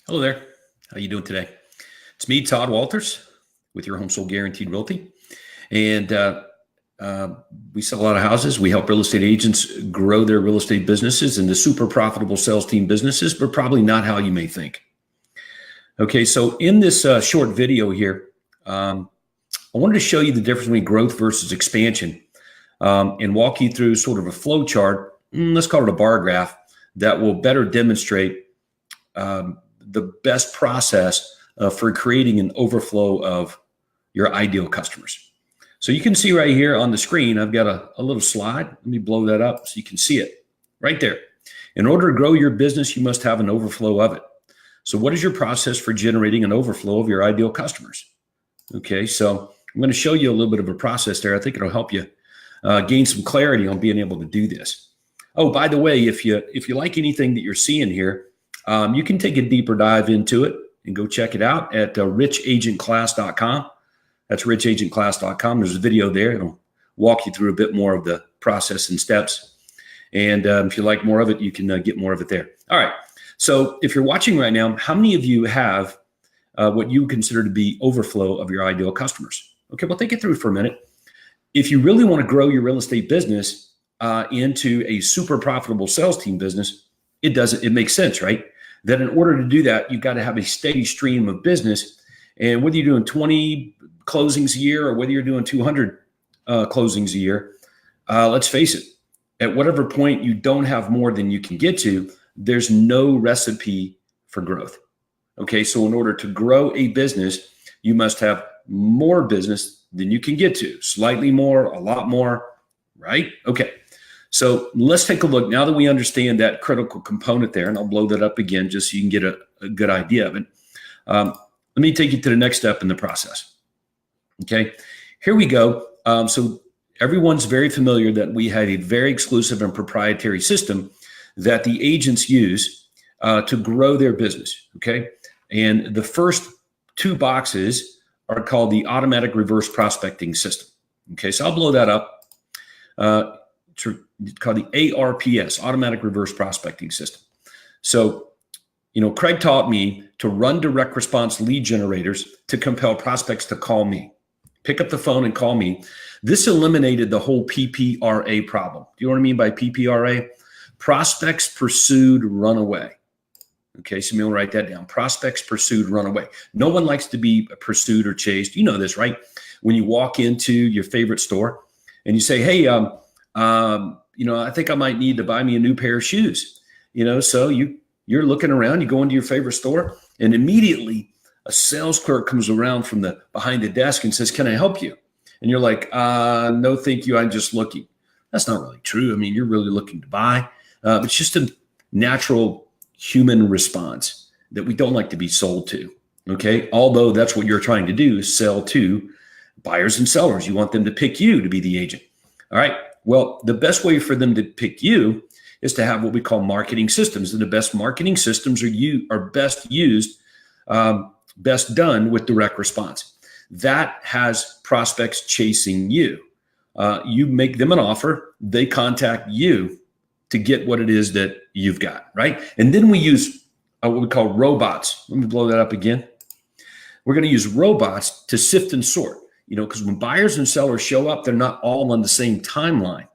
Hello there. How you doing today? It's me, Todd Walters, with your Home Sold Guaranteed Realty. And we sell a lot of houses. We help real estate agents grow their real estate businesses into super profitable sales team businesses, but probably not how you may think. Okay, so in this short video here, I wanted to show you the difference between growth versus expansion and walk you through sort of a flow chart, let's call it a bar graph, that will better demonstrate the best process for creating an overflow of your ideal customers. So you can see right here on the screen, I've got a little slide. Let me blow that up so you can see it right there. In order to grow your business, you must have an overflow of it. So what is your process for generating an overflow of your ideal customers? Okay, so I'm going to show you a little bit of a process there. I think it'll help you gain some clarity on being able to do this. Oh, by the way, if you like anything that you're seeing here, you can take a deeper dive into it and go check it out at richagentclass.com. That's richagentclass.com. There's a video there. It'll walk you through a bit more of the process and steps. And if you like more of it, you can get more of it there. All right. So if you're watching right now, how many of you have what you consider to be overflow of your ideal customers? Okay, well, think it through for a minute. If you really want to grow your real estate business into a super profitable sales team business, it makes sense, right? That in order to do that, you've got to have a steady stream of business. And whether you're doing 20 closings a year or whether you're doing 200 closings a year, let's face it, at whatever point you don't have more than you can get to, there's no recipe for growth. Okay, so in order to grow a business, you must have more business than you can get to, slightly more, a lot more, right? Okay. So let's take a look now that we understand that critical component there, and I'll blow that up again just so you can get a good idea of it. Let me take you to the next step in the process. Okay, here we go. So everyone's very familiar that we have a very exclusive and proprietary system that the agents use to grow their business. Okay, and the first two boxes are called the automatic reverse prospecting system. Okay, so I'll blow that up. It's called the ARPS, automatic reverse prospecting system. So, Craig taught me to run direct response lead generators to compel prospects to call me. Pick up the phone and call me. This eliminated the whole PPRA problem. Do you know what I mean by PPRA? Prospects pursued, run away. Okay, so we'll write that down. Prospects pursued, run away. No one likes to be pursued or chased. You know this, right? When you walk into your favorite store and you say, hey, I think I might need to buy me a new pair of shoes. So you're looking around, you go into your favorite store, and immediately a sales clerk comes around from behind the desk and says, can I help you? And you're like, no, thank you. I'm just looking. That's not really true. I mean, you're really looking to buy. It's just a natural human response that we don't like to be sold to. Okay. Although that's what you're trying to do, is sell to buyers and sellers. You want them to pick you to be the agent. All right. Well, the best way for them to pick you is to have what we call marketing systems. And the best marketing systems are best done with direct response. That has prospects chasing you. You make them an offer, they contact you to get what it is that you've got, right? And then we use what we call robots. Let me blow that up again. We're going to use robots to sift and sort. Because when buyers and sellers show up, they're not all on the same timeline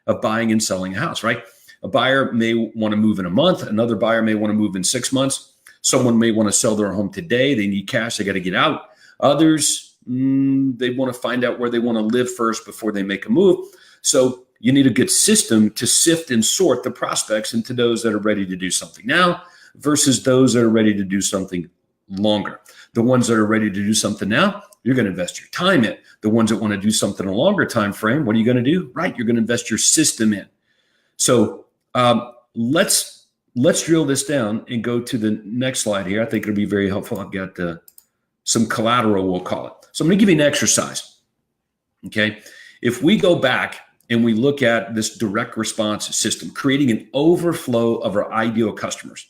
of buying and selling a house, right? A buyer may want to move in a month. Another buyer may want to move in 6 months. Someone may want to sell their home today. They need cash. They got to get out. Others, they want to find out where they want to live first before they make a move. So you need a good system to sift and sort the prospects into those that are ready to do something now versus those that are ready to do something longer. The ones that are ready to do something now, you're going to invest your time in. The ones that want to do something in a longer time frame, what are you going to do? Right, you're going to invest your system in. So let's drill this down and go to the next slide here. I think it'll be very helpful. I've got some collateral, we'll call it. So I'm going to give you an exercise. Okay, if we go back and we look at this direct response system, creating an overflow of our ideal customers,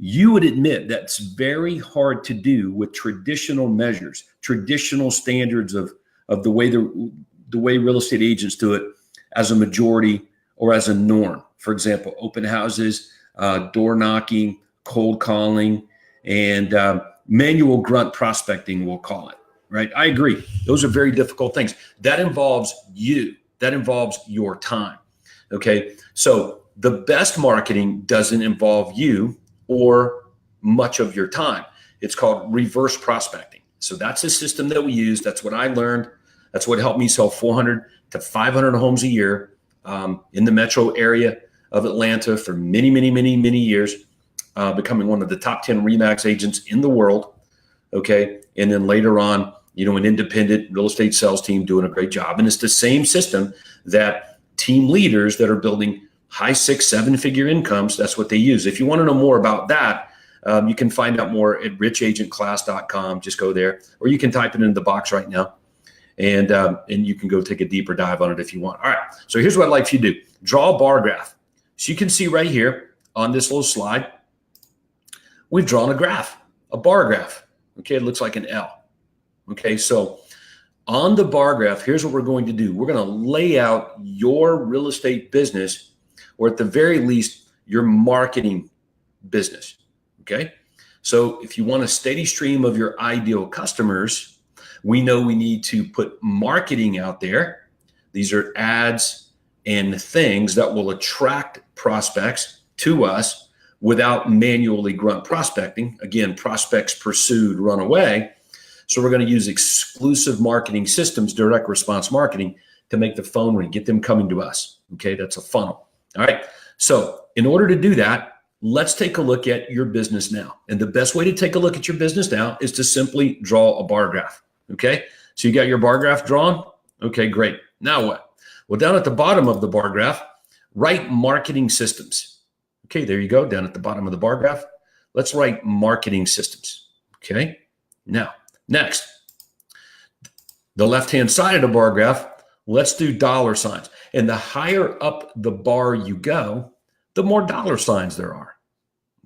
you would admit that's very hard to do with traditional measures, traditional standards of the way real estate agents do it as a majority or as a norm. For example, open houses, door knocking, cold calling, and manual grunt prospecting, we'll call it, right? I agree. Those are very difficult things. That involves you. That involves your time, okay? So the best marketing doesn't involve you or much of your time. It's called reverse prospecting. So that's a system that we use. That's what I learned. That's what helped me sell 400 to 500 homes a year in the metro area of Atlanta for many, many, many, many years, becoming one of the top 10 RE/MAX agents in the world. Okay. And then later on, an independent real estate sales team doing a great job. And it's the same system that team leaders that are building high 6-7-figure incomes, that's what they use. If you want to know more about that, you can find out more at richagentclass.com. Just go there, or you can type it into the box right now. And you can go take a deeper dive on it if you want. All right. So here's what I'd like for you to do. Draw a bar graph. So you can see right here on this little slide, we've drawn a graph, a bar graph. Okay. It looks like an L. Okay. So on the bar graph, here's what we're going to do. We're going to lay out your real estate business, or at the very least, your marketing business. Okay. So if you want a steady stream of your ideal customers, we know we need to put marketing out there. These are ads and things that will attract prospects to us without manually grunt prospecting. Again, prospects pursued, run away. So we're going to use exclusive marketing systems, direct response marketing, to make the phone ring, get them coming to us. Okay, that's a funnel. All right. So in order to do that, let's take a look at your business now. And the best way to take a look at your business now is to simply draw a bar graph. Okay, so you got your bar graph drawn? Okay, great. Now what? Well, down at the bottom of the bar graph, write marketing systems. Okay, there you go, down at the bottom of the bar graph. Let's write marketing systems. Okay, now, next, the left-hand side of the bar graph, let's do dollar signs. And the higher up the bar you go, the more dollar signs there are.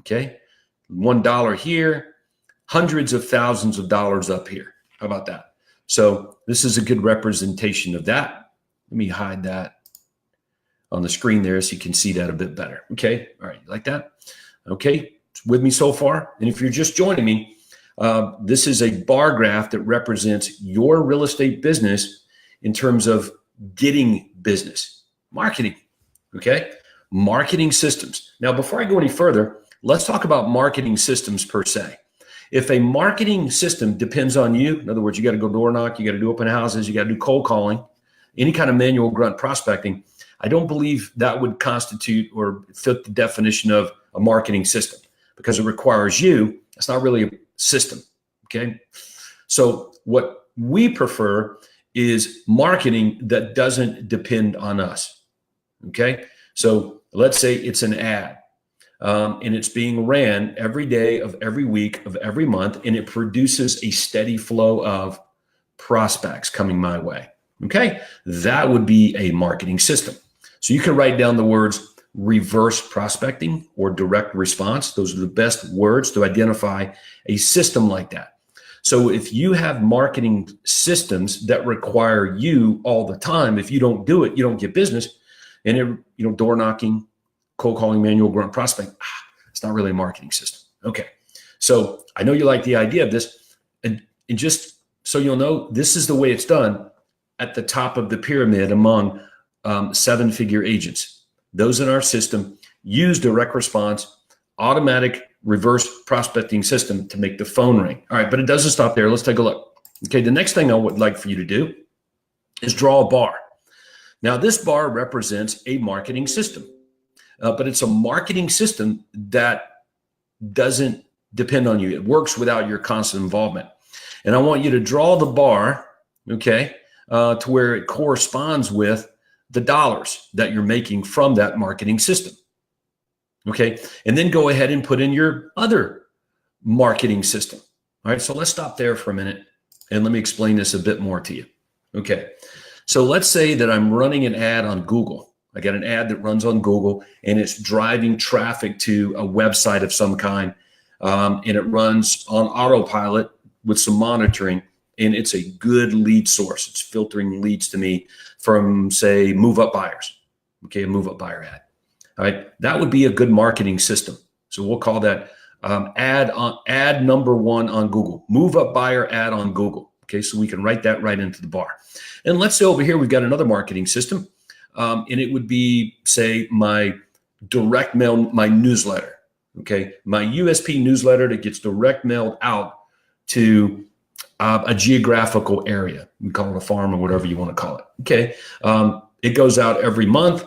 Okay, $1 here, hundreds of thousands of dollars up here. How about that? So this is a good representation of that. Let me hide that on the screen there so you can see that a bit better. Okay. All right. You like that? Okay. It's with me so far. And if you're just joining me, this is a bar graph that represents your real estate business in terms of getting business, marketing. Okay. Marketing systems. Now, before I go any further, let's talk about marketing systems per se. If a marketing system depends on you, in other words, you got to go door knock, you got to do open houses, you got to do cold calling, any kind of manual grunt prospecting, I don't believe that would constitute or fit the definition of a marketing system, because it requires you. It's not really a system. Okay. So what we prefer is marketing that doesn't depend on us. Okay. So let's say it's an ad. And it's being ran every day of every week of every month, and it produces a steady flow of prospects coming my way. Okay, that would be a marketing system. So you can write down the words reverse prospecting or direct response. Those are the best words to identify a system like that. So if you have marketing systems that require you all the time, if you don't do it, you don't get business. And door knocking, cold calling, manual grunt prospect, it's not really a marketing system. Okay. So I know you like the idea of this, and just so you'll know, this is the way it's done at the top of the pyramid among 7-figure agents. Those in our system use direct response, automatic reverse prospecting system to make the phone ring. All right, but it doesn't stop there. Let's take a look. Okay, the next thing I would like for you to do is draw a bar. Now, this bar represents a marketing system. But it's a marketing system that doesn't depend on you. It works without your constant involvement. And I want you to draw the bar, okay, to where it corresponds with the dollars that you're making from that marketing system. Okay. And then go ahead and put in your other marketing system. All right. So let's stop there for a minute and let me explain this a bit more to you. Okay. So let's say that I'm running an ad on Google. I got an ad that runs on Google, and it's driving traffic to a website of some kind. And it runs on autopilot with some monitoring, and it's a good lead source. It's filtering leads to me from, say, move-up buyers. Okay, a move-up buyer ad. All right, that would be a good marketing system. So we'll call that ad number one on Google, move up buyer ad on Google. Okay, so we can write that right into the bar. And let's say over here we've got another marketing system, and it would be, say, my direct mail, my newsletter. Okay, my USP newsletter that gets direct mailed out to a geographical area. We call it a farm or whatever you want to call it. Okay, it goes out every month.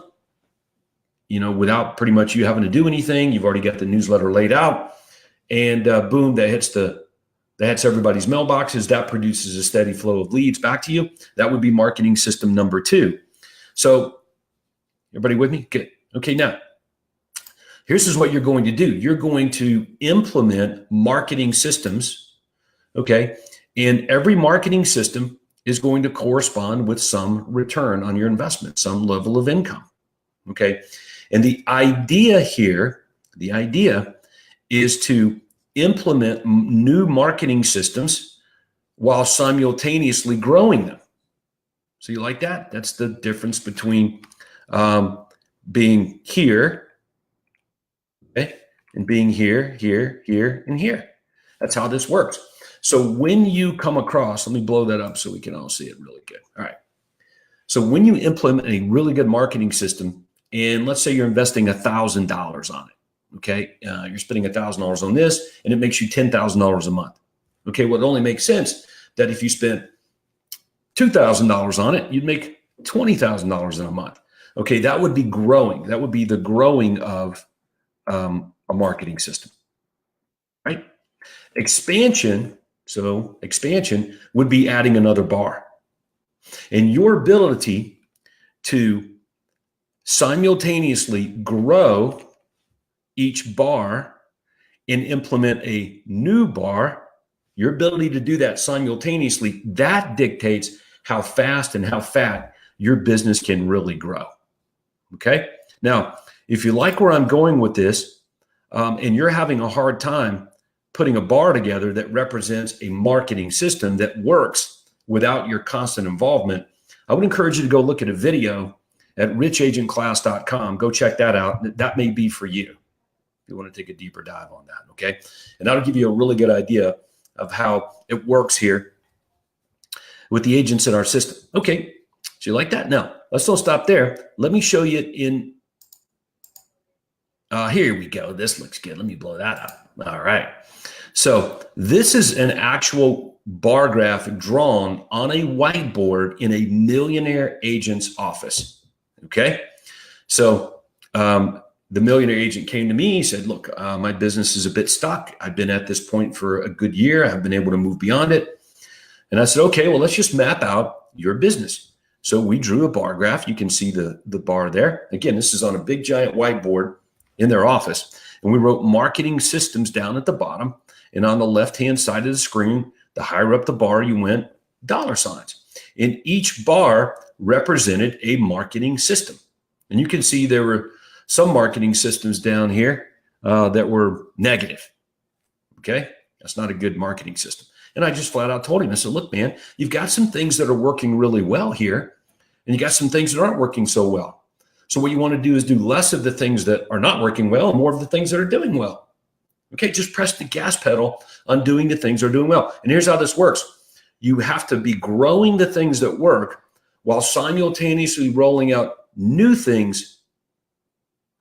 Without pretty much you having to do anything. You've already got the newsletter laid out, and boom, that hits everybody's mailboxes. That produces a steady flow of leads back to you. That would be marketing system number 2. So, everybody with me? Good. Okay, now, here's what you're going to do. You're going to implement marketing systems, okay? And every marketing system is going to correspond with some return on your investment, some level of income, okay? And the idea here, is to implement new marketing systems while simultaneously growing them. So you like that? That's the difference between being here, okay, and being here, here, here, and here. That's how this works. So when you come across, let me blow that up so we can all see it really good. All right. So when you implement a really good marketing system, and let's say you're investing $1,000 on it, okay? You're spending $1,000 on this, and it makes you $10,000 a month. Okay, well, it only makes sense that if you spent $2,000 on it, you'd make $20,000 in a month. Okay, that would be growing. That would be the growing of a marketing system, right? Expansion would be adding another bar. And your ability to simultaneously grow each bar and implement a new bar, your ability to do that simultaneously, that dictates how fast and how fat your business can really grow. Okay? Now, if you like where I'm going with this, and you're having a hard time putting a bar together that represents a marketing system that works without your constant involvement, I would encourage you to go look at a video at richagentclass.com. Go check that out. That may be for you if you want to take a deeper dive on that, okay? And that'll give you a really good idea of how it works here with the agents in our system. Okay, so you like that? Now, let's don't stop there. Let me show you in, here we go. This looks good. Let me blow that up. All right. So this is an actual bar graph drawn on a whiteboard in a millionaire agent's office. Okay. So the millionaire agent came to me. He said, look, my business is a bit stuck. I've been at this point for a good year. I've been able to move beyond it. And I said, okay, well, let's just map out your business. So we drew a bar graph. You can see the bar there. Again, this is on a big giant whiteboard in their office. And we wrote marketing systems down at the bottom. And on the left-hand side of the screen, the higher up the bar you went, dollar signs. And each bar represented a marketing system. And you can see there were some marketing systems down here that were negative. Okay, that's not a good marketing system. And I just flat out told him, I said, look, man, you've got some things that are working really well here, and you got some things that aren't working so well. So what you want to do is do less of the things that are not working well and more of the things that are doing well. Okay, just press the gas pedal on doing the things that are doing well. And here's how this works. You have to be growing the things that work while simultaneously rolling out new things.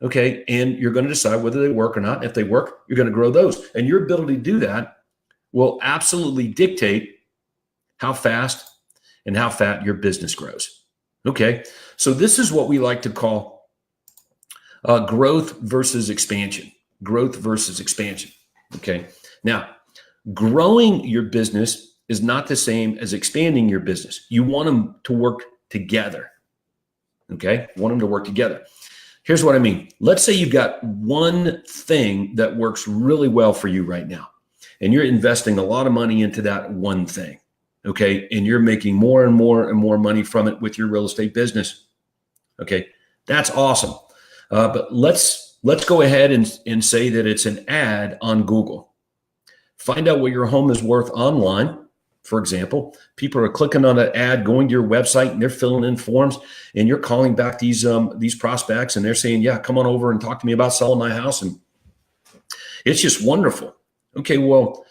Okay, and you're going to decide whether they work or not. If they work, you're going to grow those. And your ability to do that will absolutely dictate how fast and how fat your business grows. Okay, so this is what we like to call growth versus expansion. Growth versus expansion. Okay, now growing your business is not the same as expanding your business. You want them to work together. Okay, you want them to work together. Here's what I mean. Let's say you've got one thing that works really well for you right now, and you're investing a lot of money into that one thing. Okay, and you're making more and more and more money from it with your real estate business. Okay, that's awesome. But let's go ahead and say that it's an ad on Google. Find out what your home is worth online. For example, people are clicking on an ad, going to your website, and they're filling in forms, and you're calling back these prospects, and they're saying, yeah, come on over and talk to me about selling my house. And It's just wonderful. Okay, well,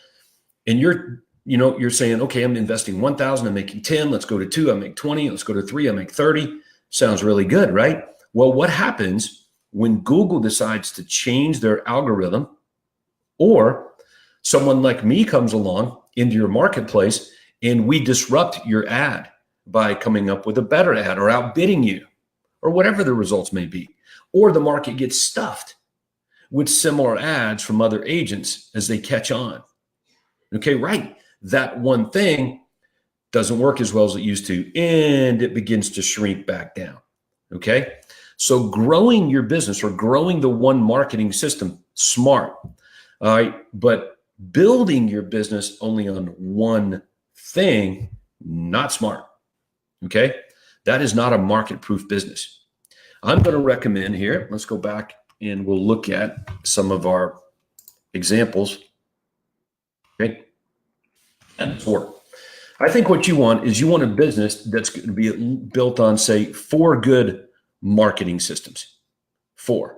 and you're saying, okay, I'm investing 1,000, I'm making 10, let's go to 2, I make 20, let's go to 3, I make 30. Sounds really good, right? Well, what happens when Google decides to change their algorithm, or someone like me comes along into your marketplace and we disrupt your ad by coming up with a better ad or outbidding you or whatever the results may be, or the market gets stuffed with similar ads from other agents as they catch on. Okay, right. That one thing doesn't work as well as it used to, and it begins to shrink back down. Okay, so growing your business or growing the one marketing system, smart. All right, but building your business only on one thing, not smart. Okay, that is not a market-proof business. I'm going to recommend here, let's go back and we'll look at some of our examples. Okay, and 4. I think what you want is you want a business that's going to be built on, say, 4 good marketing systems. 4.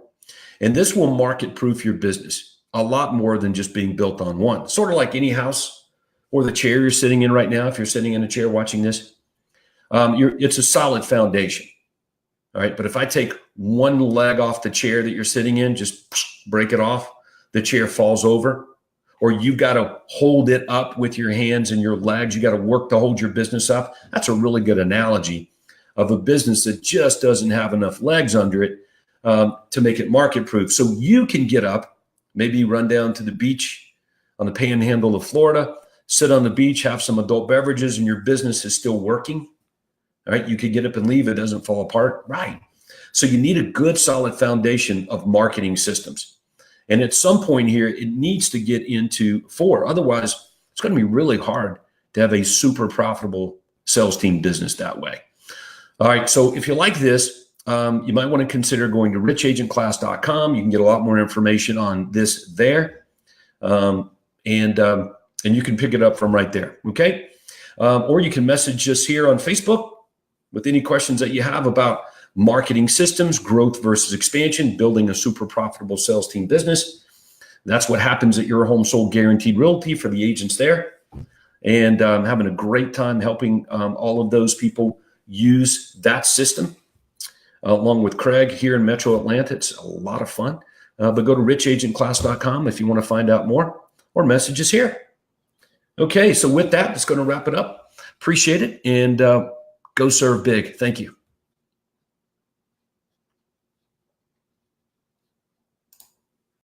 And this will market-proof your business a lot more than just being built on one. Sort of like any house or the chair you're sitting in right now. If you're sitting in a chair watching this, it's a solid foundation. All right. But if I take one leg off the chair that you're sitting in, just break it off, the chair falls over, or you've got to hold it up with your hands and your legs. You got to work to hold your business up. That's a really good analogy of a business that just doesn't have enough legs under it to make it market proof. So you can get up, maybe run down to the beach on the panhandle of Florida, sit on the beach, have some adult beverages, and your business is still working. All right. You could get up and leave. It doesn't fall apart. Right. So you need a good, solid foundation of marketing systems. And at some point here, it needs to get into 4. Otherwise, it's going to be really hard to have a super profitable sales team business that way. All right. So if you like this, you might want to consider going to richagentclass.com. You can get a lot more information on this there. And you can pick it up from right there. Okay. Or you can message us here on Facebook with any questions that you have about marketing systems, growth versus expansion, building a super profitable sales team business. That's what happens at Your Home Sold Guaranteed Realty for the agents there. And having a great time helping all of those people use that system along with Craig here in Metro Atlanta. It's a lot of fun. But go to richagentclass.com if you want to find out more, or message us here. Okay, so with that, it's going to wrap it up. Appreciate it, and go serve big. Thank you.